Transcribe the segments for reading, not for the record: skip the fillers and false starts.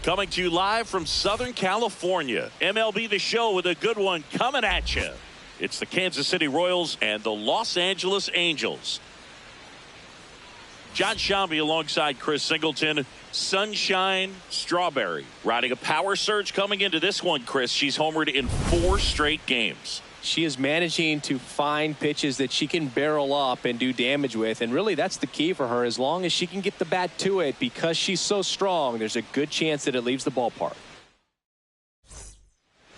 Coming to you live from Southern California. MLB The Show with a good one coming at you. It's the Kansas City Royals and the Los Angeles Angels. John Shambi alongside Chris Singleton. Sunshine Strawberry riding a power surge coming into this one, Chris. She's homered in 4 straight games. She is managing to find pitches that she can barrel up and do damage with, and really that's the key for her. As long as she can get the bat to it, because she's so strong, there's a good chance that it leaves the ballpark.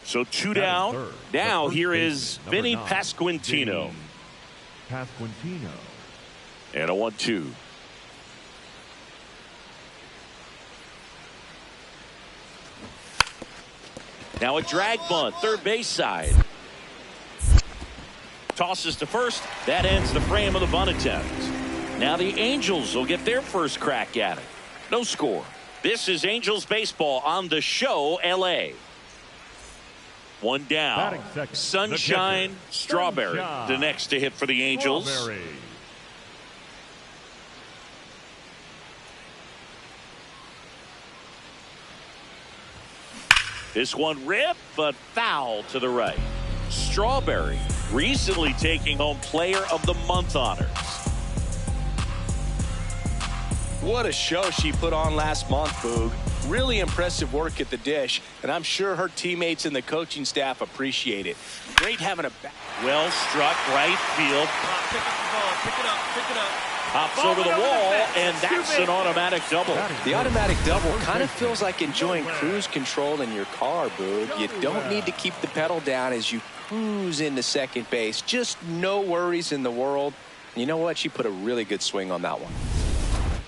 So 2 down. Now here is Vinny Pasquantino. And a 1-2. Now a drag bunt, third base side. Tosses to first. That ends the frame of the bunt attempt. Now the Angels will get their first crack at it. No score. This is Angels baseball on the show, LA. 1 down. Sunshine Strawberry, the next to hit for the Angels. This one ripped, but foul to the right. Strawberry recently taking home Player of the Month honors. What a show she put on last month, Boog. Really impressive work at the dish, and I'm sure her teammates and the coaching staff appreciate it. Great having a bat. Well struck, right field. Pick up the ball, pick it up, pick it up. Pops over the wall, and that's an automatic double. The automatic double kind of feels like enjoying cruise control in your car, Boog. You don't need to keep the pedal down as you cruise into second base. Just no worries in the world. You know what? She put a really good swing on that one.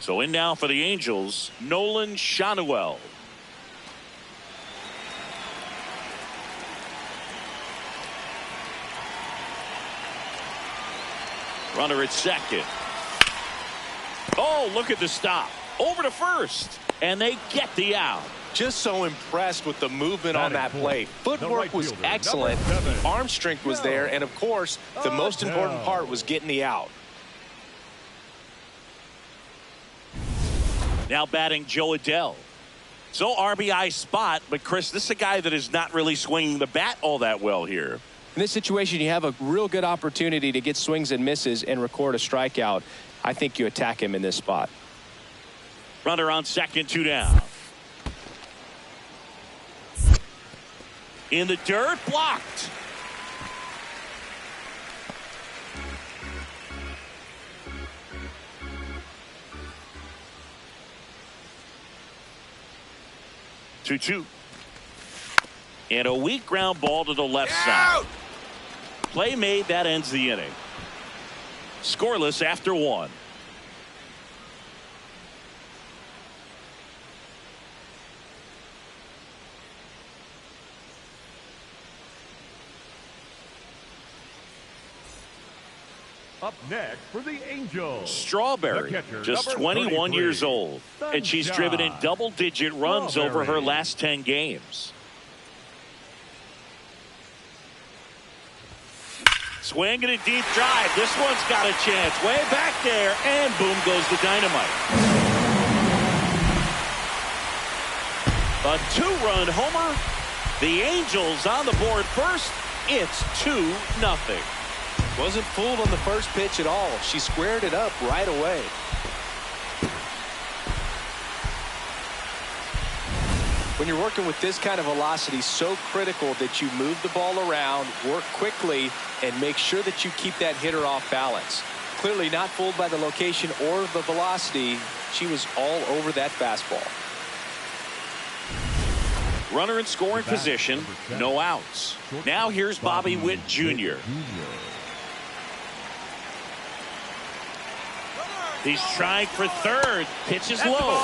So in now for the Angels, Nolan Shanuel. Runner at second. Oh, look at the stop. Over to first. And they get the out. Just so impressed with the movement on that play. Footwork was excellent. The arm strength was there. And, of course, the most important part was getting the out. Now batting Joe Adell. So RBI spot, but Chris, this is a guy that is not really swinging the bat all that well here. In this situation, you have a real good opportunity to get swings and misses and record a strikeout. I think you attack him in this spot. Runner on second, 2 down. In the dirt, blocked. Two. And a weak ground ball to the left side. Play made, that ends the inning. Scoreless after 1. Up next for the Angels, Strawberry, just 21 years old, and she's driven in double-digit runs over her last 10 games. Swing and a deep drive. This one's got a chance. Way back there, and boom goes the dynamite. A 2-run homer. The Angels on the board first. It's 2-0. Wasn't fooled on the first pitch at all. She squared it up right away. When you're working with this kind of velocity, so critical that you move the ball around, work quickly, and make sure that you keep that hitter off balance. Clearly not fooled by the location or the velocity. She was all over that fastball. Runner in scoring position, no outs. Now here's Bobby Witt Jr. He's trying for third. Pitch is low.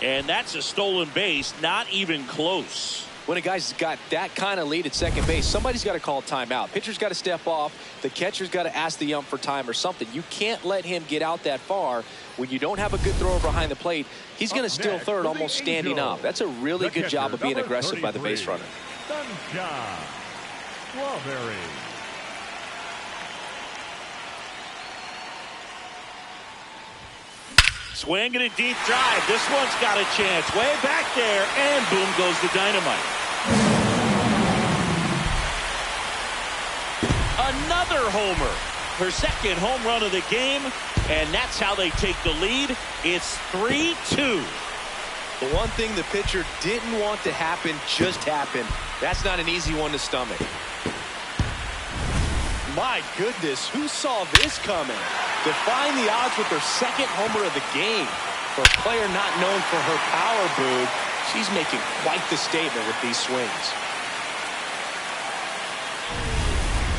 And that's a stolen base. Not even close. When a guy's got that kind of lead at second base, somebody's got to call timeout. Pitcher's got to step off. The catcher's got to ask the ump for time or something. You can't let him get out that far. When you don't have a good thrower behind the plate, he's going to steal third almost standing up. That's a really good job of being aggressive by the base runner. Sunshine Strawberry. Swing and a deep drive. This one's got a chance. Way back there, and boom goes the dynamite. Another homer. Her second home run of the game, and that's how they take the lead. It's 3-2. The one thing the pitcher didn't want to happen just happened. That's not an easy one to stomach. My goodness, who saw this coming? Defying the odds with her second homer of the game. For a player not known for her power, Boog, she's making quite the statement with these swings.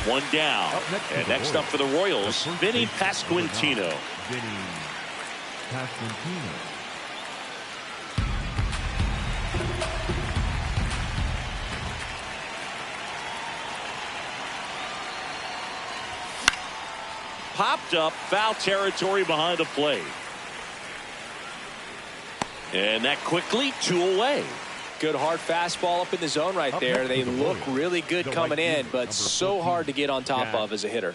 One down. And next up for the Royals, Vinny Pasquantino. Vinny Pasquantino. Popped up, foul territory behind the plate. And that quickly, 2 away. Good hard fastball up in the zone right there. They look really good coming in, but so hard to get on top of as a hitter.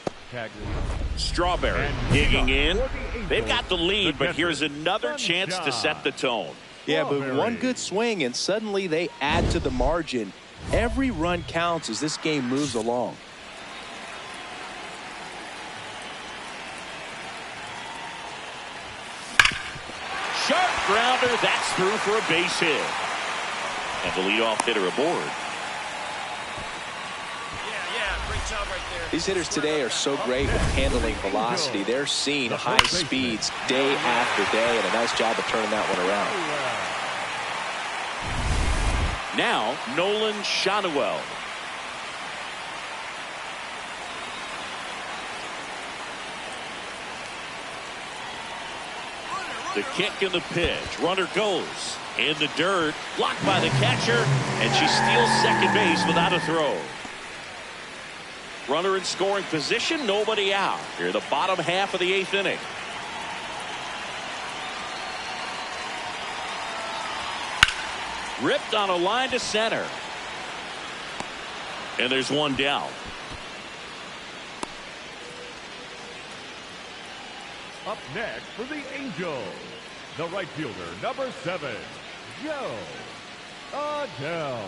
Strawberry digging in. They've got the lead, but here's another chance to set the tone. Yeah, but one good swing, and suddenly they add to the margin. Every run counts as this game moves along. Sharp grounder, that's through for a base hit. And the leadoff hitter aboard. Yeah, great job right there. These hitters today are so great with handling velocity. They're seeing high speeds day after day, and a nice job of turning that one around. Now, Nolan Shanuel. The kick and the pitch. Runner goes in the dirt. Blocked by the catcher. And she steals second base without a throw. Runner in scoring position. Nobody out. Here in the bottom half of the 8th inning. Ripped on a line to center. And there's one down. Up next for the Angels, the right fielder, number 7, Joe Adell.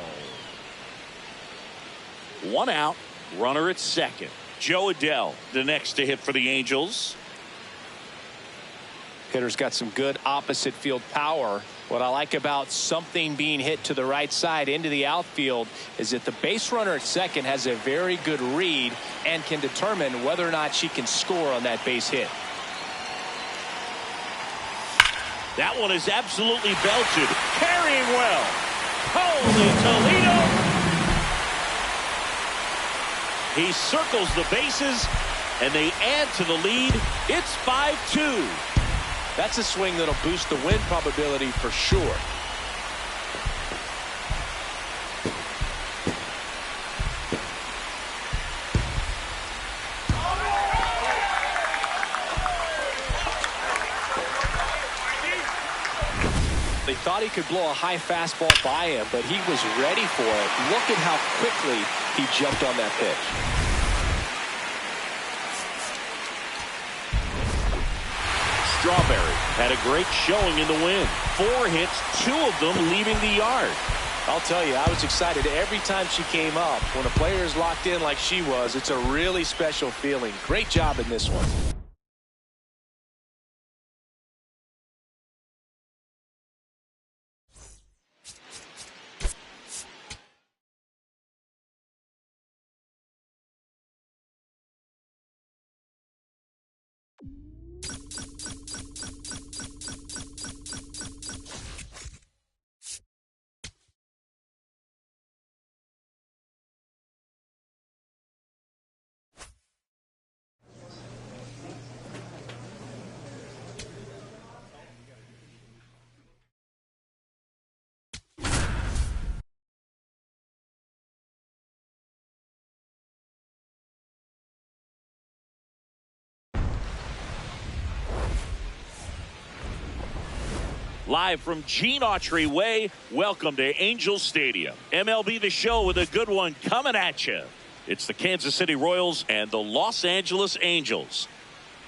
One out, runner at second. Joe Adell, the next to hit for the Angels. Hitter's got some good opposite field power. What I like about something being hit to the right side into the outfield is that the base runner at second has a very good read and can determine whether or not she can score on that base hit. That one is absolutely belted. Carrying well. Holy Toledo. He circles the bases, and they add to the lead. It's 5-2. That's a swing that'll boost the win probability for sure. They thought he could blow a high fastball by him, but he was ready for it. Look at how quickly he jumped on that pitch. Strawberry had a great showing in the win. 4 hits, 2 of them leaving the yard. I'll tell you, I was excited every time she came up. When a player is locked in like she was, it's a really special feeling. Great job in this one. Live from Gene Autry Way, welcome to Angels Stadium. MLB The Show with a good one coming at you. It's the Kansas City Royals and the Los Angeles Angels.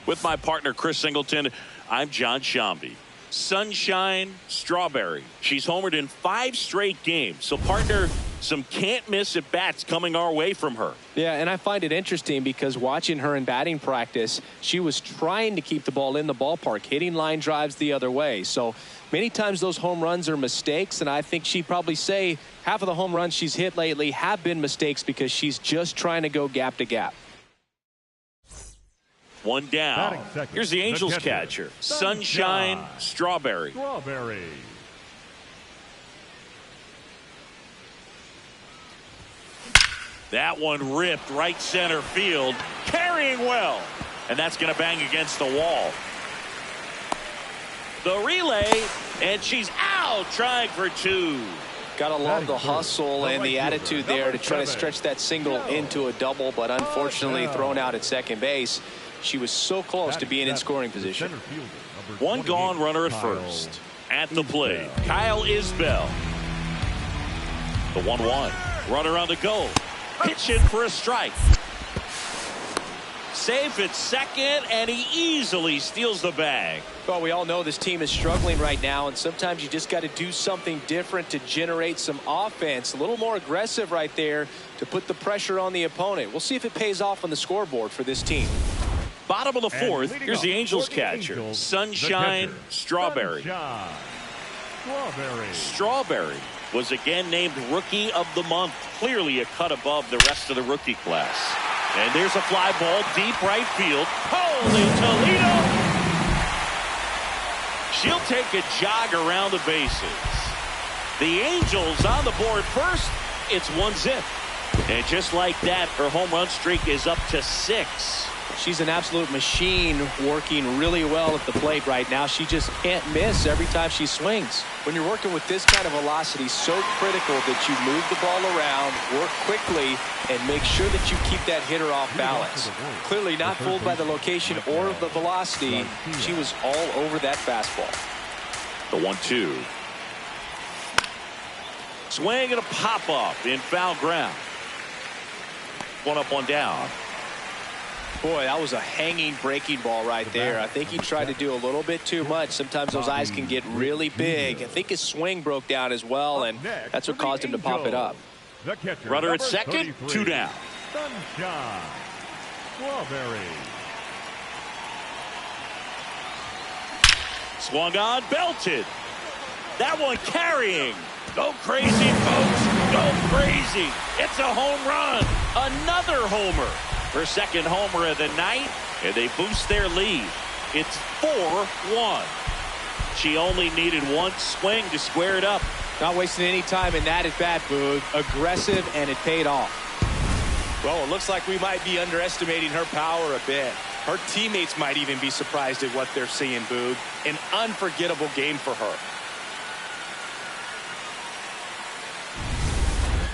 With my partner, Chris Singleton, I'm John Shambi. Sunshine Strawberry. She's homered in 5 straight games. So, partner, some can't miss at bats coming our way from her. Yeah, and I find it interesting because watching her in batting practice, she was trying to keep the ball in the ballpark, hitting line drives the other way. So many times those home runs are mistakes, and I think she'd probably say half of the home runs she's hit lately have been mistakes because she's just trying to go gap to gap. One down. Here's the Angels catcher, Sunshine Strawberry. That one ripped right center field, carrying well, and that's going to bang against the wall. The relay, and she's out, trying for 2. Gotta love the hustle and the attitude there to try to stretch that single into a double, but unfortunately thrown out at second base. She was so close to being in scoring position. One gone runner at first. At the plate, Kyle Isbell. The 1-1. Runner on the go. Pitching for a strike. Safe at second, and he easily steals the bag. Well, we all know this team is struggling right now, and sometimes you just got to do something different to generate some offense. A little more aggressive right there to put the pressure on the opponent. We'll see if it pays off on the scoreboard for this team. Bottom of the 4th, here's the Angels catcher, Sunshine Strawberry. Strawberry was again named Rookie of the Month, clearly a cut above the rest of the rookie class. And there's a fly ball deep right field. Holy Toledo! She'll take a jog around the bases. The Angels on the board first. It's 1-0. And just like that, her home run streak is up to 6. She's an absolute machine, working really well at the plate right now. She just can't miss every time she swings. When you're working with this kind of velocity, so critical that you move the ball around, work quickly, and make sure that you keep that hitter off balance. Clearly not fooled by the location or the velocity. She was all over that fastball. The 1-2. Swing and a pop-up in foul ground. 1 up, 1 down. Boy, that was a hanging breaking ball right there. I think he tried to do a little bit too much. Sometimes those eyes can get really big. I think his swing broke down as well, and that's what caused him to pop it up. Runner at second, 2 down. Sunshine Strawberry. Swung on, belted. That one carrying. Go crazy, folks. Go crazy. It's a home run. Another homer. Her second homer of the night, and they boost their lead. It's 4-1. She only needed one swing to square it up. Not wasting any time in that at bat, Boog. Aggressive, and it paid off. Well, it looks like we might be underestimating her power a bit. Her teammates might even be surprised at what they're seeing, Boog. An unforgettable game for her.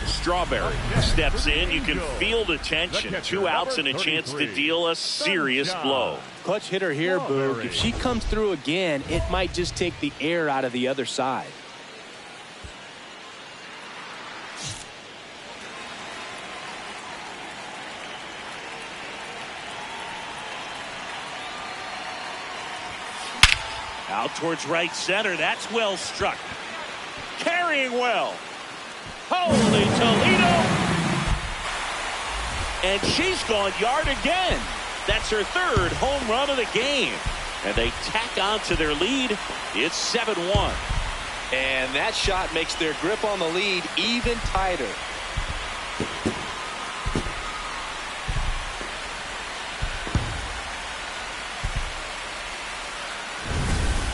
Strawberry steps in. You can feel the tension. 2 outs and a chance to deal a serious blow. Clutch hitter here, Boog. If she comes through again, it might just take the air out of the other side. Out towards right center. That's well struck. Carrying well. Holy Toledo! And she's gone yard again. That's her 3rd home run of the game. And they tack on to their lead. It's 7-1. And that shot makes their grip on the lead even tighter.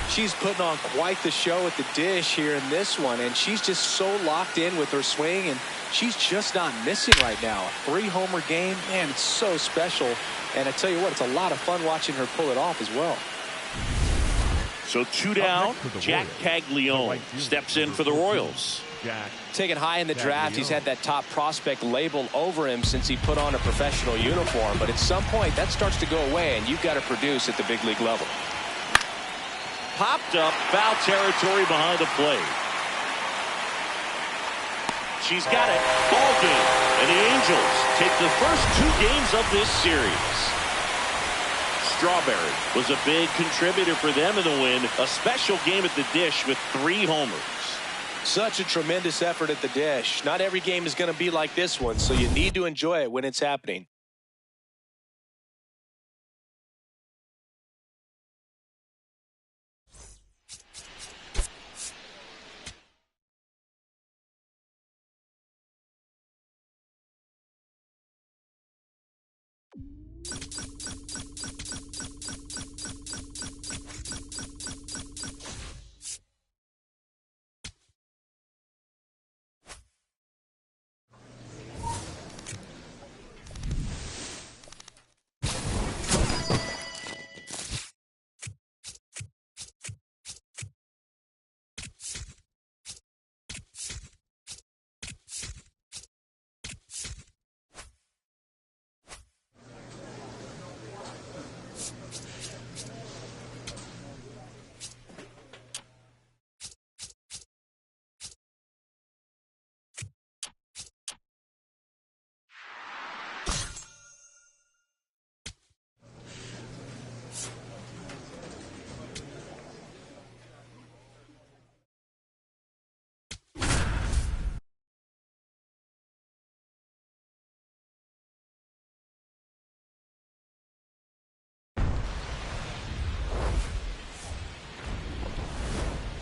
She's putting on quite the show at the dish here in this one, and she's just so locked in with her swing, and she's just not missing right now. A 3-homer game, man, it's so special. And I tell you what, it's a lot of fun watching her pull it off as well. So 2 down, Jack Caglione steps in for the Royals. Taken high in the draft, he's had that top prospect label over him since he put on a professional uniform. But at some point, that starts to go away, and you've got to produce at the big league level. Popped up, foul territory behind the plate. She's got it. Ball game. And the Angels take the first 2 games of this series. Strawberry was a big contributor for them in the win. A special game at the dish with 3 homers. Such a tremendous effort at the dish. Not every game is going to be like this one, so you need to enjoy it when it's happening.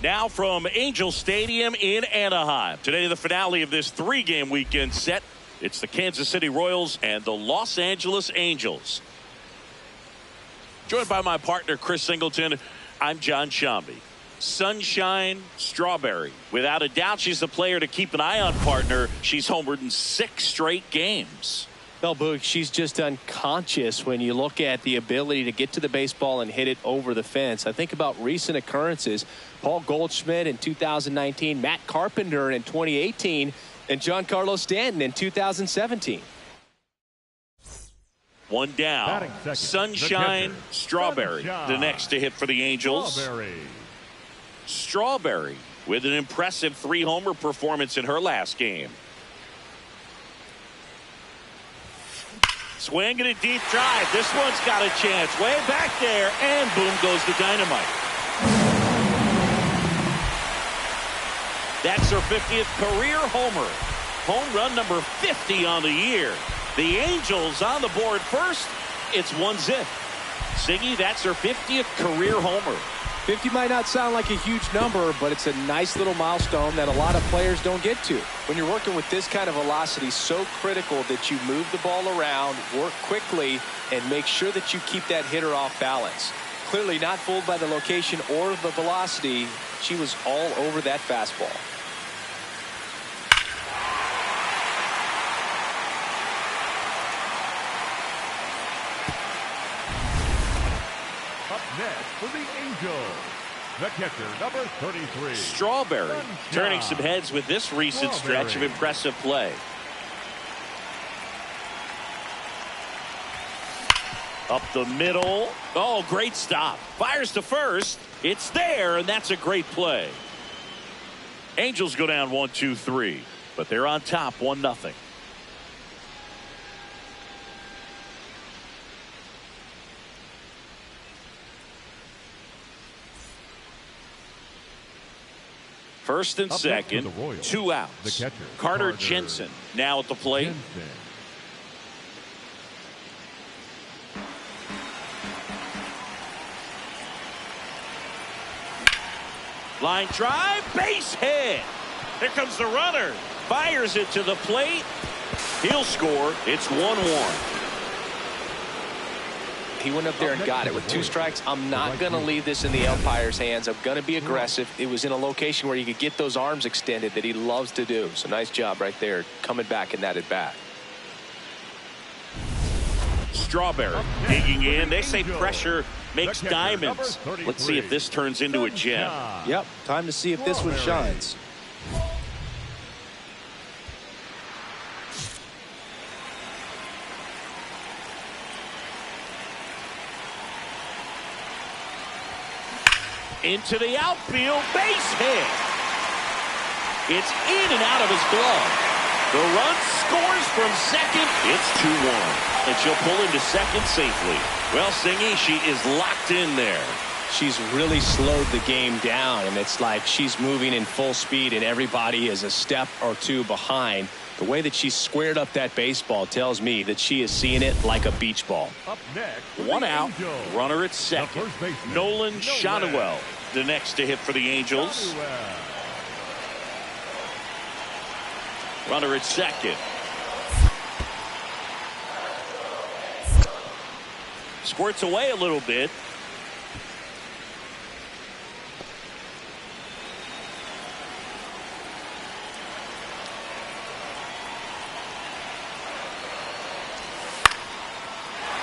Now from Angel Stadium in Anaheim. Today, the finale of this 3-game weekend set. It's the Kansas City Royals and the Los Angeles Angels. Joined by my partner, Chris Singleton, I'm John Shambi. Sunshine Strawberry. Without a doubt, she's the player to keep an eye on, partner. She's homered in 6 straight games. Well, Boog, she's just unconscious when you look at the ability to get to the baseball and hit it over the fence. I think about recent occurrences. Paul Goldschmidt in 2019, Matt Carpenter in 2018, and Giancarlo Stanton in 2017. One down. Sunshine Strawberry, the next to hit for the Angels. Strawberry with an impressive 3-homer performance in her last game. Swing and a deep drive. This one's got a chance. Way back there, and boom goes the dynamite. That's her 50th career homer. Home run number 50 on the year. The Angels on the board first. It's 1-0. Siggy, that's her 50th career homer. 50 might not sound like a huge number, but it's a nice little milestone that a lot of players don't get to. When you're working with this kind of velocity, so critical that you move the ball around, work quickly, and make sure that you keep that hitter off balance. Clearly not fooled by the location or the velocity. She was all over that fastball. Next for the Angels, the catcher, number 33. Strawberry turning some heads with this recent stretch of impressive play. Up the middle. Oh, great stop. Fires to first. It's there, and that's a great play. Angels go down 1-2-3, but they're on top 1-0. First and second, 2 outs. Carter Jensen now at the plate. Line drive, base hit. Here comes the runner. Fires it to the plate. He'll score. It's 1-1. He went up there and got it with 2 strikes. I'm not going to leave this in the umpire's hands. I'm going to be aggressive. It was in a location where you could get those arms extended that he loves to do. So nice job right there coming back in that at bat. Strawberry digging in. They say pressure makes diamonds. Let's see if this turns into a gem. Yep, time to see if this one shines. Into the outfield, base hit. It's in and out of his glove. The run scores from second. It's 2-1. And she'll pull into second safely. Well, Singy, she is locked in there. She's really slowed the game down, and it's like she's moving in full speed and everybody is a step or two behind. The way that she squared up that baseball tells me that she is seeing it like a beach ball. Up next, One out. Angels. Runner at second. Nolan Shotwell, the next to hit for the Angels. Runner at second. Squirts away a little bit.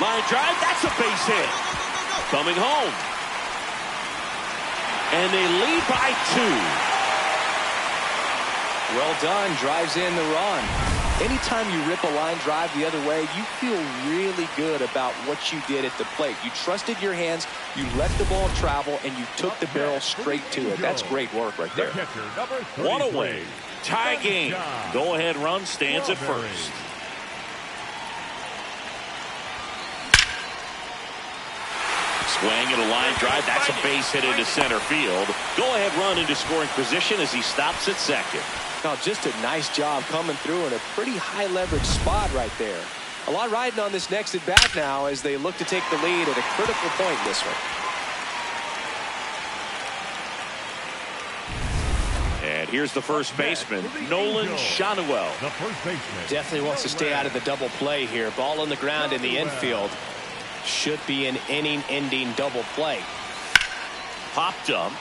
Line drive, that's a base hit. Coming home. And they lead by 2. Well done. Drives in the run. Anytime you rip a line drive the other way, you feel really good about what you did at the plate. You trusted your hands, you let the ball travel, and you took the barrel straight to it. That's great work right there. One away. Tie game. Go ahead run stands at first. Swing and a line drive. That's a base hit into center field. Go ahead run into scoring position as he stops at second. Now, just a nice job coming through in a pretty high leverage spot right there. A lot riding on this next at bat now as they look to take the lead at a critical point in this one. And here's the first baseman, Nolan Shotwell. The first baseman. Definitely wants to stay out of the double play here. Ball on the ground in the infield. Should be an inning-ending double play. Popped up.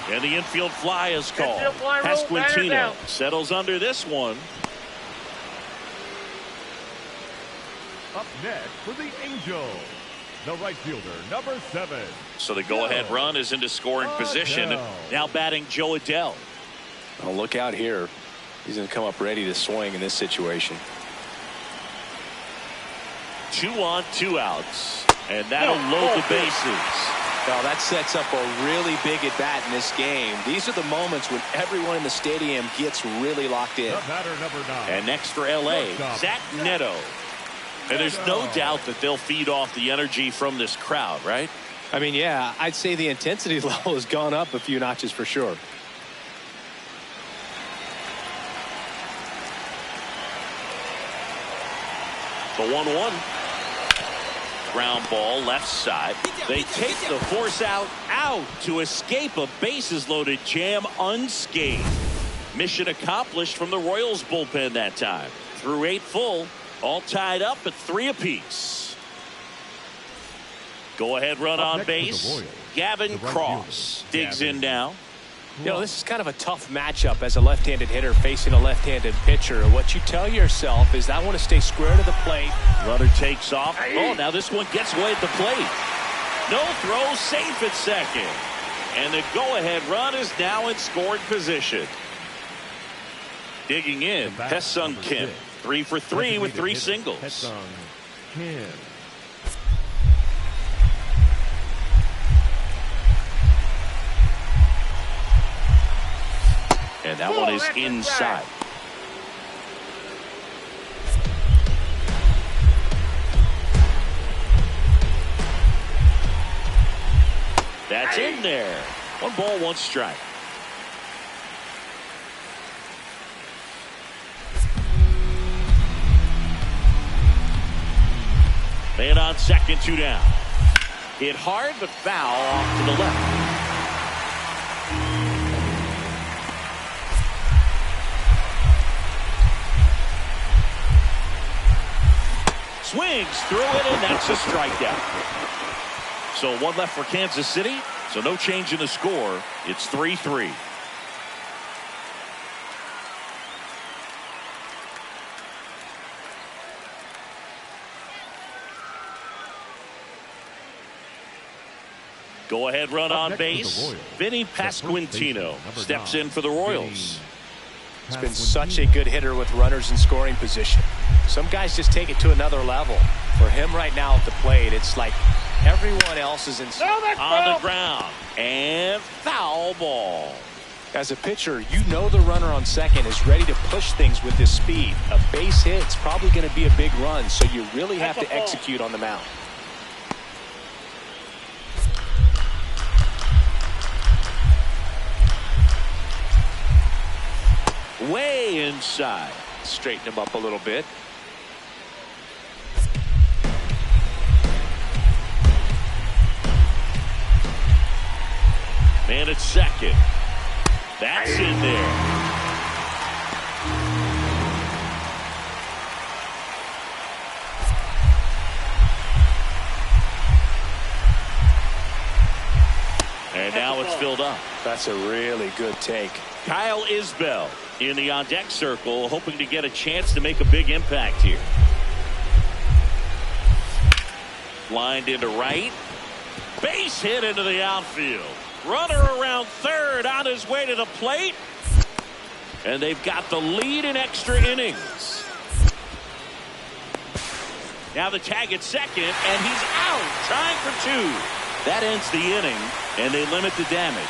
And the infield fly is called. Pasquantino settles under this one. Up next for the Angels, the right fielder, number 7. So the go-ahead run is into scoring position. Now batting Joe Adell. Oh, look out here. He's going to come up ready to swing in this situation. 2 on, 2 outs. And that'll load the bases. Well, that sets up a really big at bat in this game. These are the moments when everyone in the stadium gets really locked in. Number 9. And next for LA, Zach Neto. And there's no doubt that they'll feed off the energy from this crowd, right? I mean, yeah, I'd say the intensity level has gone up a few notches for sure. The 1-1. Ground ball left side. They take the force out to escape a bases loaded jam unscathed. Mission accomplished from the Royals bullpen that time. Through 8 full, all tied up at 3 apiece. Go ahead run on base. Gavin Cross digs in now. You know, this is kind of a tough matchup as a left-handed hitter facing a left-handed pitcher. What you tell yourself is I want to stay square to the plate. Runner takes off. Oh, now this one gets away at the plate. No throw, safe at second. And the go-ahead run is now in scoring position. Digging in, Hesung Kim. 3 for 3 with 3 singles. Hesung Kim. And that one is inside. That's in there. 1 ball, 1 strike. Man on second, 2 down. Hit hard but foul off to the left. Swings through it, and that's a strikeout. So 1 left for Kansas City. So no change in the score. It's 3-3. Go ahead run on base. Vinny Pasquantino steps in for the Royals. He's been such a good hitter with runners in scoring position. Some guys just take it to another level. For him right now at the plate, it's like everyone else is in on the ground. And foul ball. As a pitcher, you know the runner on second is ready to push things with his speed. A base hit's probably going to be a big run, so you really have to execute on the mound. Way inside. Straighten him up a little bit. Man at second. That's in there. And now it's filled up. That's a really good take. Kyle Isbell in the on-deck circle, hoping to get a chance to make a big impact here. Lined into right. Base hit into the outfield. Runner around third on his way to the plate. And they've got the lead in extra innings. Now the tag at second, and he's out, trying for two. That ends the inning, and they limit the damage.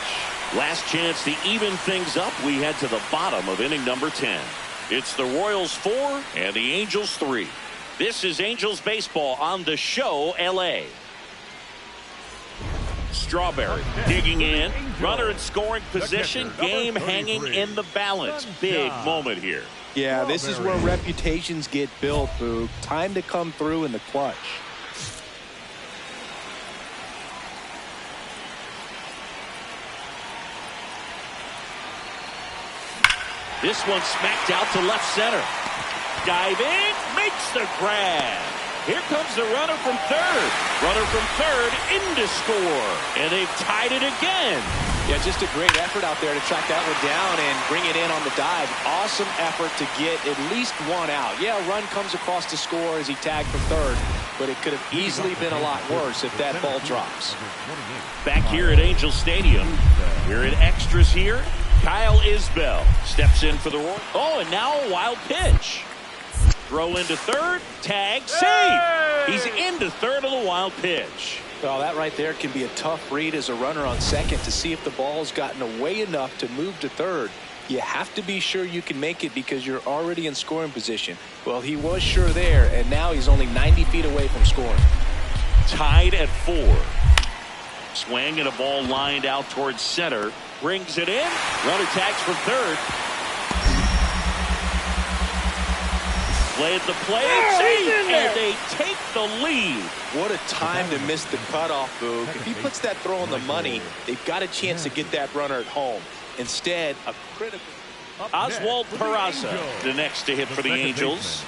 Last chance to even things up. We head to the bottom of inning number 10. It's the Royals 4 and the Angels 3. This is Angels baseball on the show, LA. Strawberry digging in. Runner in scoring position. Game hanging in the balance. Big moment here. Yeah, this is where reputations get built, Boog. Time to come through in the clutch. This one smacked out to left center. Diving, makes the grab. Here comes the runner from third. Runner from third into score. And they've tied it again. Yeah, just a great effort out there to track that one down and bring it in on the dive. Awesome effort to get at least one out. Yeah, a run comes across to score as he tagged from third, but it could have easily been a lot worse if that ball drops. Back here at Angel Stadium, we're in extras here. Kyle Isbell steps in for the Royals. Oh, and now a wild pitch. Throw into third, tag, save. He's into third on the wild pitch. Well, that right there can be a tough read as a runner on second to see if the ball's gotten away enough to move to third. You have to be sure you can make it because you're already in scoring position. Well, he was sure there, and now he's only 90 feet away from scoring. Tied at 4. Swing and a ball lined out towards center. Brings it in. Runner tags from third. Play at the plate. Save, and they take the lead. What a time to miss the cutoff, Boog. If he puts that throw on the money, they've got a chance to get that runner at home. Instead, a critical... Oswald Peraza, the next to hit for the Angels.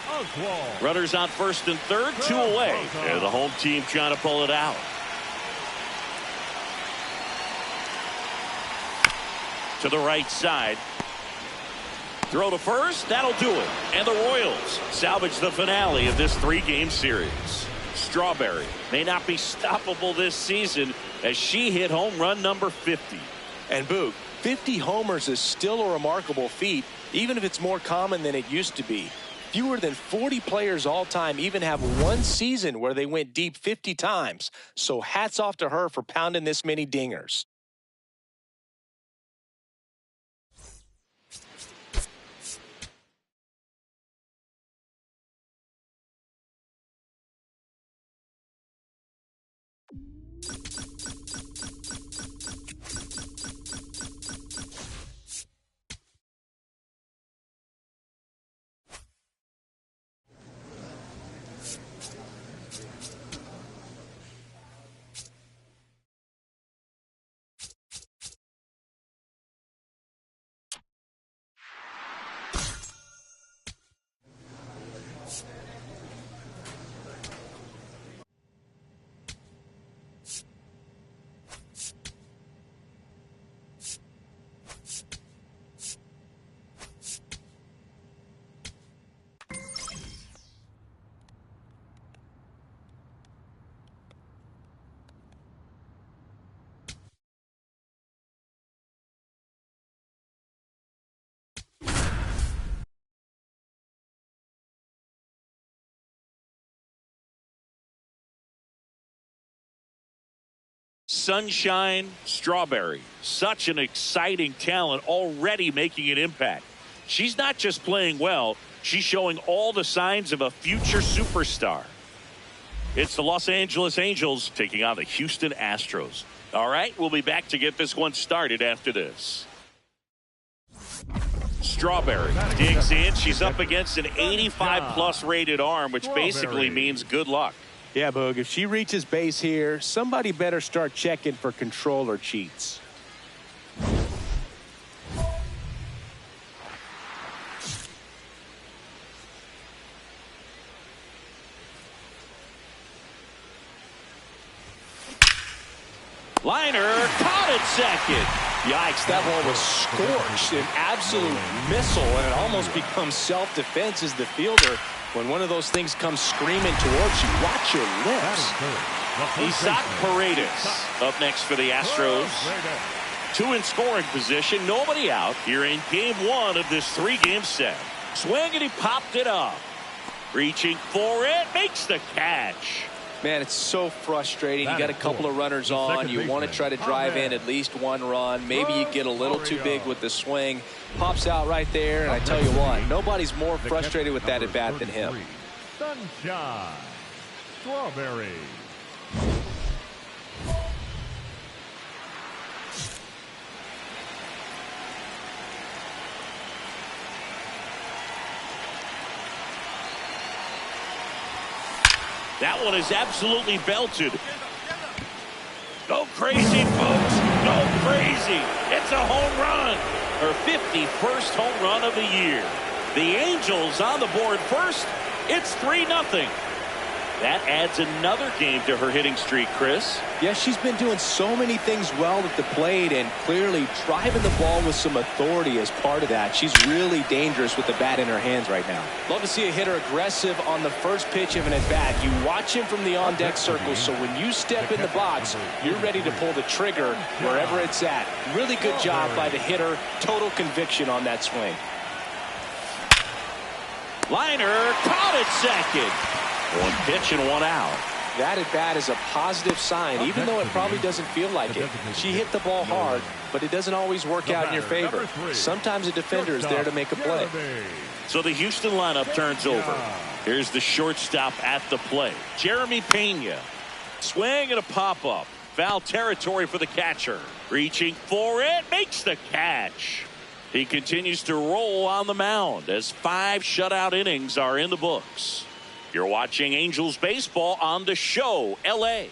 Runners on first and third, 2 away. And the home team trying to pull it out. To the right side. Throw to first. That'll do it. And the Royals salvage the finale of this 3-game series. Strawberry may not be stoppable this season as she hit home run number 50. And Boog, 50 homers is still a remarkable feat, even if it's more common than it used to be. Fewer than 40 players all time even have one season where they went deep 50 times. So hats off to her for pounding this many dingers. Sunshine Strawberry. Such an exciting talent, already making an impact. She's not just playing well, she's showing all the signs of a future superstar. It's the Los Angeles Angels taking on the Houston Astros. All right, we'll be back to get this one started after this. Strawberry digs in. She's up against an 85+ rated arm, which basically means good luck. Yeah, Boog, if she reaches base here, somebody better start checking for control or cheats. Liner caught at second. Yikes, that ball was scorched, an absolute missile, and it almost becomes self-defense as the fielder when one of those things comes screaming towards you. Watch your lips. Isaac Paredes up next for the Astros. 2 in scoring position, nobody out here in game 1 of this 3-game set. Swing, and he popped it up. Reaching for it, makes the catch. Man, it's so frustrating. You got a couple of runners on. You want to try to drive in at least one run. Maybe you get a little too big with the swing. Pops out right there, and I tell you what, nobody's more frustrated with that at bat than him. Sunshine Strawberry. That one is absolutely belted. Go crazy, folks. Go crazy. It's a home run. Her 51st home run of the year. The Angels on the board first. It's 3-0. That adds another game to her hitting streak, Chris. Yeah, she's been doing so many things well at the plate and clearly driving the ball with some authority as part of that. She's really dangerous with the bat in her hands right now. Love to see a hitter aggressive on the first pitch of an at-bat. You watch him from the on-deck circle, so when you step in the box, you're ready to pull the trigger wherever it's at. Really good job by the hitter. Total conviction on that swing. Liner caught at second. 1 pitch and 1 out. That at bat is a positive sign, even though it probably doesn't feel like it. She hit the ball hard, but it doesn't always work out in your favor. Sometimes a defender is there to make a play. So the Houston lineup turns over. Here's the shortstop at the plate, Jeremy Pena. Swing and a pop-up. Foul territory for the catcher. Reaching for it, makes the catch. He continues to roll on the mound as 5 shutout innings are in the books. You're watching Angels baseball on the show, L.A.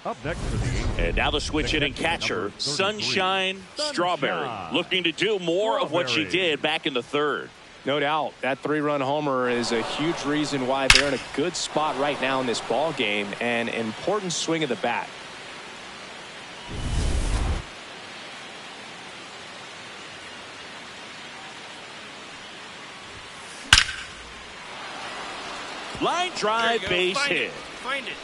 Up next for the Angels. And now the switch hitting catcher, Sunshine Strawberry, looking to do more of what she did back in the 3rd. No doubt, that 3-run homer is a huge reason why they're in a good spot right now in this ball game, and an important swing of the bat. Line drive, base hit. Find it.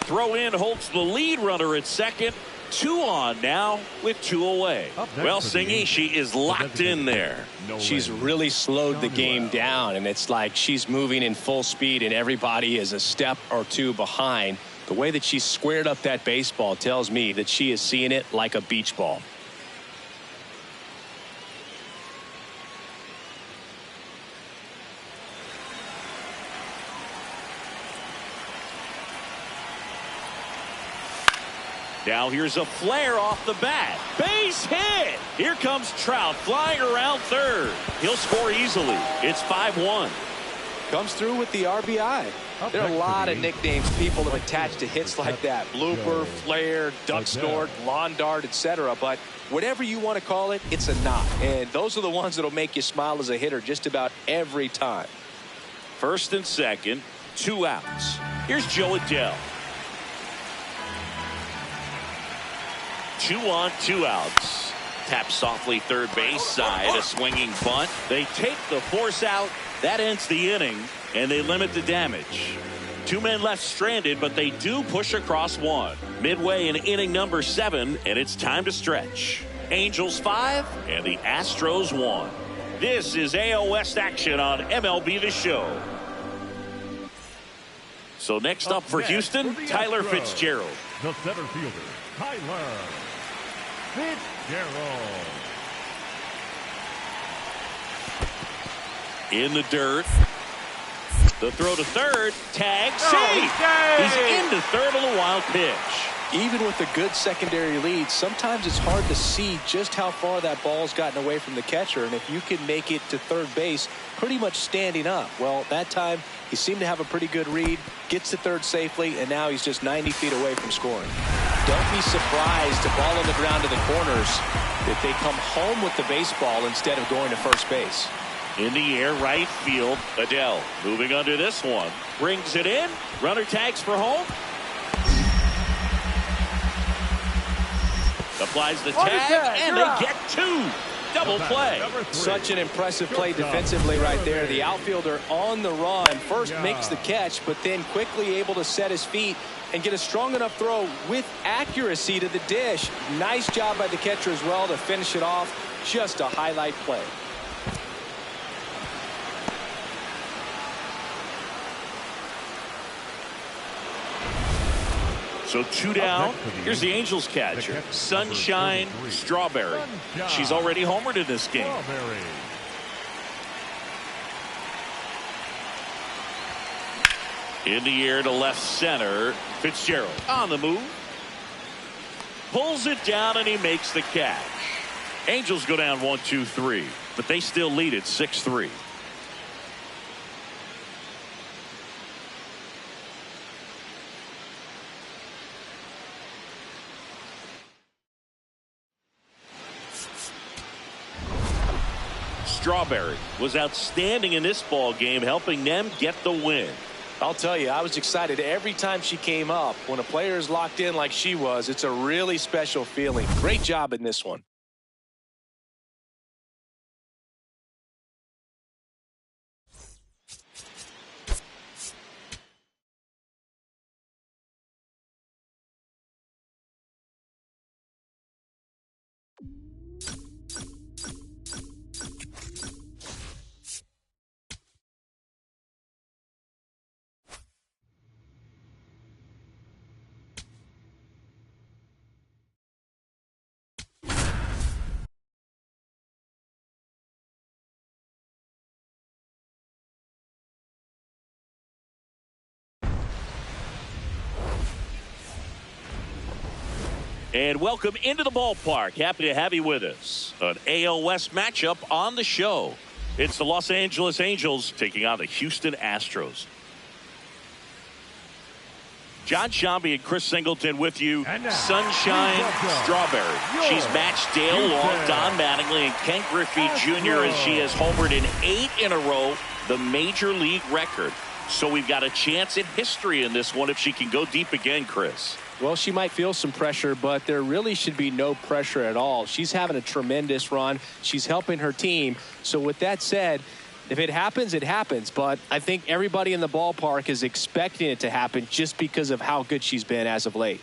Throw in holds the lead runner at second. 2 on now with 2 away. Well, Singy, she is locked in there. She's really slowed the game down, and it's like she's moving in full speed and everybody is a step or 2 behind. The way that she squared up that baseball tells me that she is seeing it like a beach ball. Now here's a flare off the bat. Base hit. Here comes Trout flying around 3rd. He'll score easily. It's 5-1. Comes through with the RBI. There are a lot of nicknames people have attached to hits like that. Blooper, flare, duck snort, lawn dart, etc. But whatever you want to call it, it's a knock. And those are the ones that'll make you smile as a hitter just about every time. 1st and 2nd, 2 outs. Here's Joe Adele. 2 on, 2 outs. Tap softly 3rd base side, a swinging bunt. They take the force out. That ends the inning, and they limit the damage. 2 men left stranded, but they do push across 1. Midway in inning number 7, and it's time to stretch. Angels 5 and the Astros 1. This is AL West action on MLB The Show. So next up for Houston, Tyler Fitzgerald. the center fielder, Tyler Fitzgerald. In the dirt. The throw to third. Tag. See. He's into third on the wild pitch. Even with a good secondary lead, sometimes it's hard to see just how far that ball's gotten away from the catcher. And if you can make it to third base pretty much standing up, well, that time he seemed to have a pretty good read, gets to third safely, and now he's just 90 feet away from scoring. Don't be surprised to ball on the ground to the corners if they come home with the baseball instead of going to first base. In the air, right field. Adele moving under this one. Brings it in. Runner tags for home. Applies the tag, and they get two. Double play. Such an impressive play defensively right there. The outfielder on the run first makes the catch, but then quickly able to set his feet and get a strong enough throw with accuracy to the dish. Nice job by the catcher as well to finish it off. Just a highlight play. So two down. Here's the Angels catcher, Sunshine Strawberry. She's already homered in this game. In the air to left center. Fitzgerald on the move. Pulls it down and he makes the catch. Angels go down 1-2-3, but they still lead it 6-3. Strawberry was outstanding in this ball game, helping them get the win. I'll tell you, I was excited every time she came up. When a player is locked in like she was, it's a really special feeling. Great job in this one. And welcome into the ballpark. Happy to have you with us. An AL West matchup on the show. It's the Los Angeles Angels taking on the Houston Astros. John Shambi and Chris Singleton with you. Sunshine Strawberry. She's matched Dale Long, Don Mattingly, and Ken Griffey Jr. as she has homered in 8 in a row, the major league record. So we've got a chance in history in this one if she can go deep again, Chris. Well, she might feel some pressure, but there really should be no pressure at all. She's having a tremendous run. She's helping her team. So with that said, if it happens, it happens. But I think everybody in the ballpark is expecting it to happen just because of how good she's been as of late.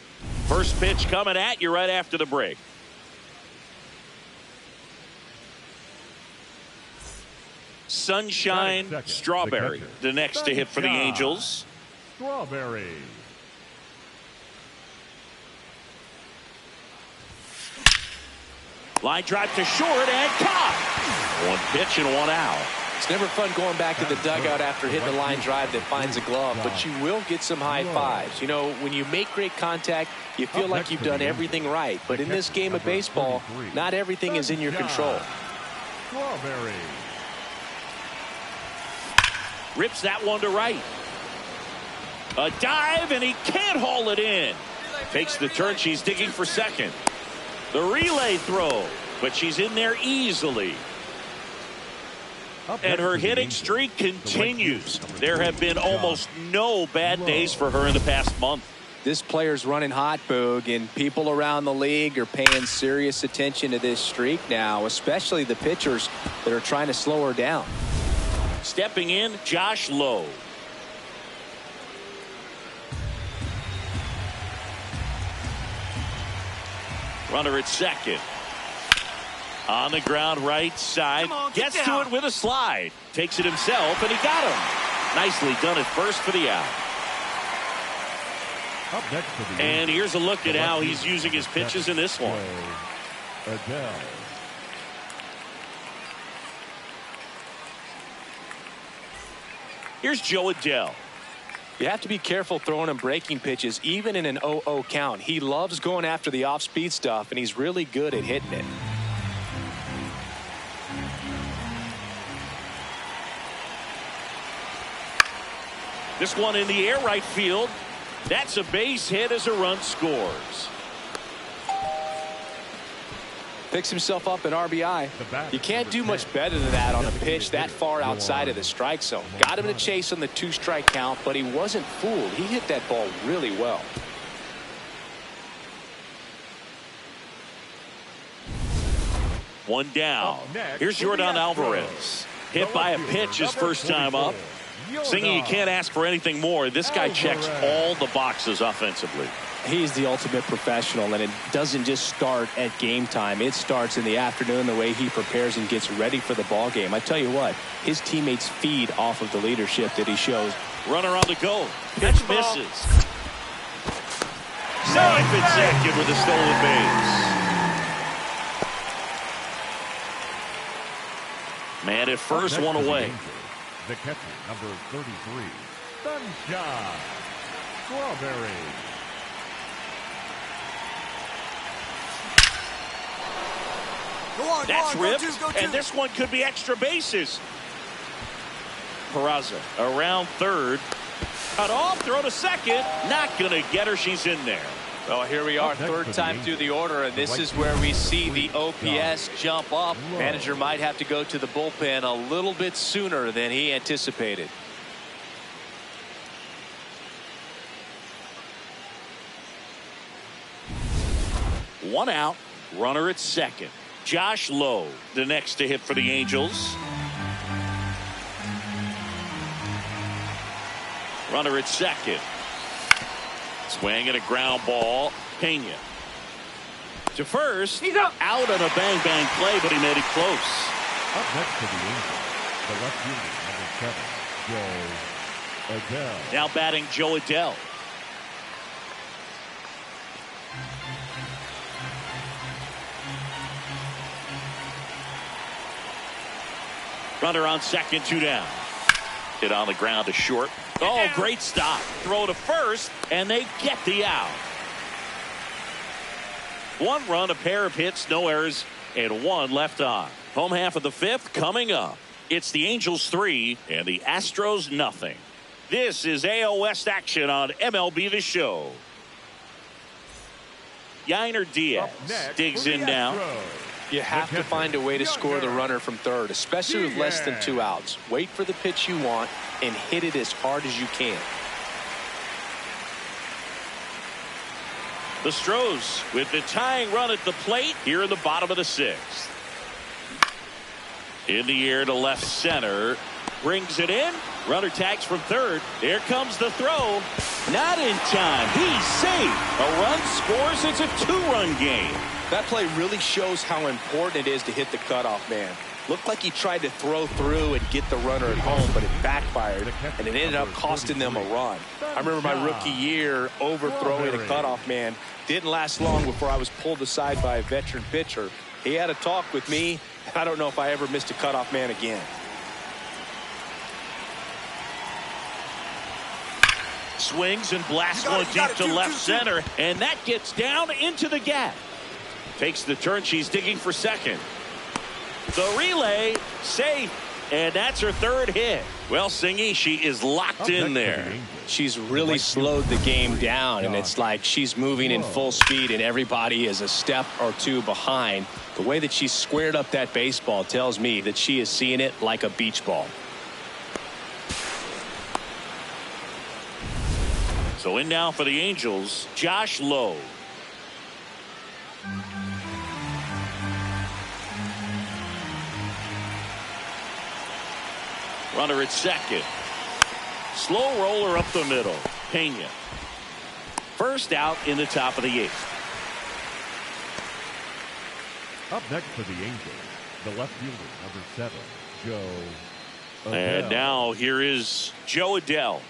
First pitch coming at you right after the break. Sunshine Strawberry, the next to hit for the Angels. Strawberry. Line drive to short and caught. One pitch and one out. It's never fun going back to the dugout after hitting a line drive that finds a glove, but you will get some high fives. You know, when you make great contact, you feel like you've done everything right. But in this game of baseball, not everything is in your control. Strawberry. Rips that one to right. A dive, and he can't haul it in. Takes the turn. She's digging for second. The relay throw, but she's in there easily. And her hitting streak continues. There have been almost no bad days for her in the past month. This player's running hot, Boog, and people around the league are paying serious attention to this streak now, especially the pitchers that are trying to slow her down. Stepping in, Josh Lowe. Runner at second. On the ground right side. Gets to it with a slide. Takes it himself, and he got him. Nicely done at first for the out. Up next for the And Angels, here's a look at the how left he's fielder, using his number pitches in this one. Adele. Here's Joe Adele. You have to be careful throwing him breaking pitches, even in an 0-0 count. He loves going after the off-speed stuff, and he's really good at hitting it. This one in the air right field. That's a base hit as a run scores. Picks himself up an RBI. You can't do much better than that on a pitch that far outside of the strike zone. Got him in a chase on the 2-strike count, but he wasn't fooled. He hit that ball really well. One down. Here's Jordan Alvarez. Hit by a pitch his first time up. Singy, you can't ask for anything more. This guy checks all the boxes offensively. He's the ultimate professional, and it doesn't just start at game time. It starts in the afternoon, the way he prepares and gets ready for the ball game. I tell you what, his teammates feed off of the leadership that he shows. Runner on the go. Pitch misses. Safe at second with a stolen base. Man at first, one away. The catcher, number 33, Sunshine Strawberry. That's ripped, and this one could be extra bases. Peraza around third. Cut off, throw to second. Not going to get her. She's in there. Well, here we are, third time through the order, and this is where we see the OPS jump up. Manager might have to go to the bullpen a little bit sooner than he anticipated. One out, runner at second. Josh Lowe, the next to hit for the Angels. Runner at second. Swing and a ground ball. Pena to first. He's out on a bang play, but he made it close. Up next to the Angels, the left fielder, number 7, Joe Adele. Now batting Joe Adele. Runner on second, 2 down. Hit on the ground to short. Oh, great stop. Throw to first, and they get the out. 1 run, a pair of hits, no errors, and 1 left on. Home half of the 5th coming up. It's the Angels 3 and the Astros nothing. This is AL West action on MLB The Show. Yainer Diaz digs in now. You have to find a way to score the runner from third, especially with less than 2 outs. Wait for the pitch you want and hit it as hard as you can. The Stros with the tying run at the plate here in the bottom of the 6th. In the air to left center. Brings it in. Runner tags from third. There comes the throw. Not in time. He's safe. A run scores. It's a 2-run game. That play really shows how important it is to hit the cutoff man. Looked like he tried to throw through and get the runner at home, but it backfired, and it ended up costing them a run. I remember my rookie year overthrowing a cutoff man. Didn't last long before I was pulled aside by a veteran pitcher. He had a talk with me. I don't know if I ever missed a cutoff man again. Swings and blasts one deep to left center, and that gets down into the gap. Takes the turn. She's digging for second. The relay safe, and that's her 3rd hit. Well, Singy, she is locked in there. She's really slowed the game down, and it's like she's moving in full speed, and everybody is a step or 2 behind. The way that she squared up that baseball tells me that she is seeing it like a beach ball. So in now for the Angels, Josh Lowe. Runner at second. Slow roller up the middle. Pena. First out in the top of the 8th. Up next for the Angels, the left fielder, number 7, Joe Adele. And now here is Joe Adele.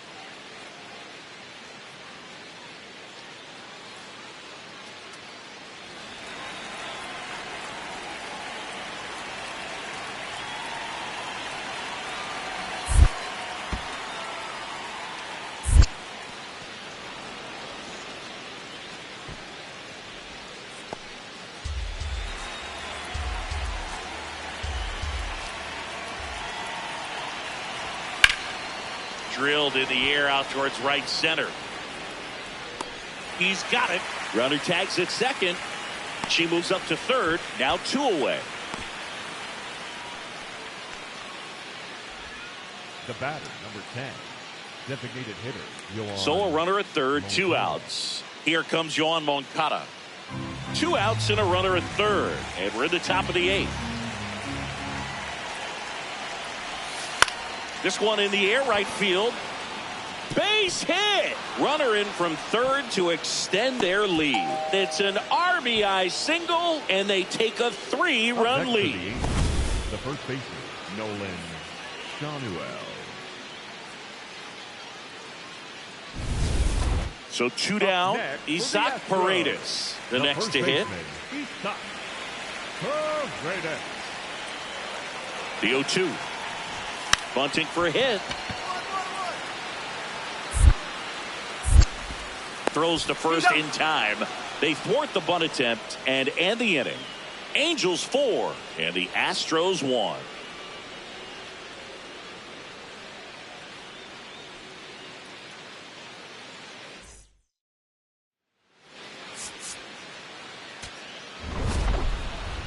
drilled in the air out towards right center. He's got it. Runner tags at second. She moves up to third. Now 2 away. The batter, number 10, designated hitter, Yohan. So a runner at third, 2 outs. Here comes Yohan Moncada. 2 outs and a runner at third. And we're in the top of the 8th. This one in the air, right field. Base hit. Runner in from third to extend their lead. It's an RBI single, and they take a 3-run lead. The first baseman, Nolan Shanuel. So 2 down. Isaac Paredes, the next to hit. Isaac Paredes. The 0-2. Bunting for a hit. Throws to first in time. They thwart the bunt attempt and end the inning. Angels 4 and the Astros 1.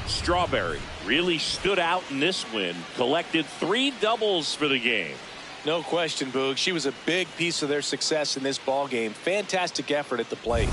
Strawberry really stood out in this win. Collected 3 doubles for the game. No question, Boog. She was a big piece of their success in this ball game. Fantastic effort at the plate.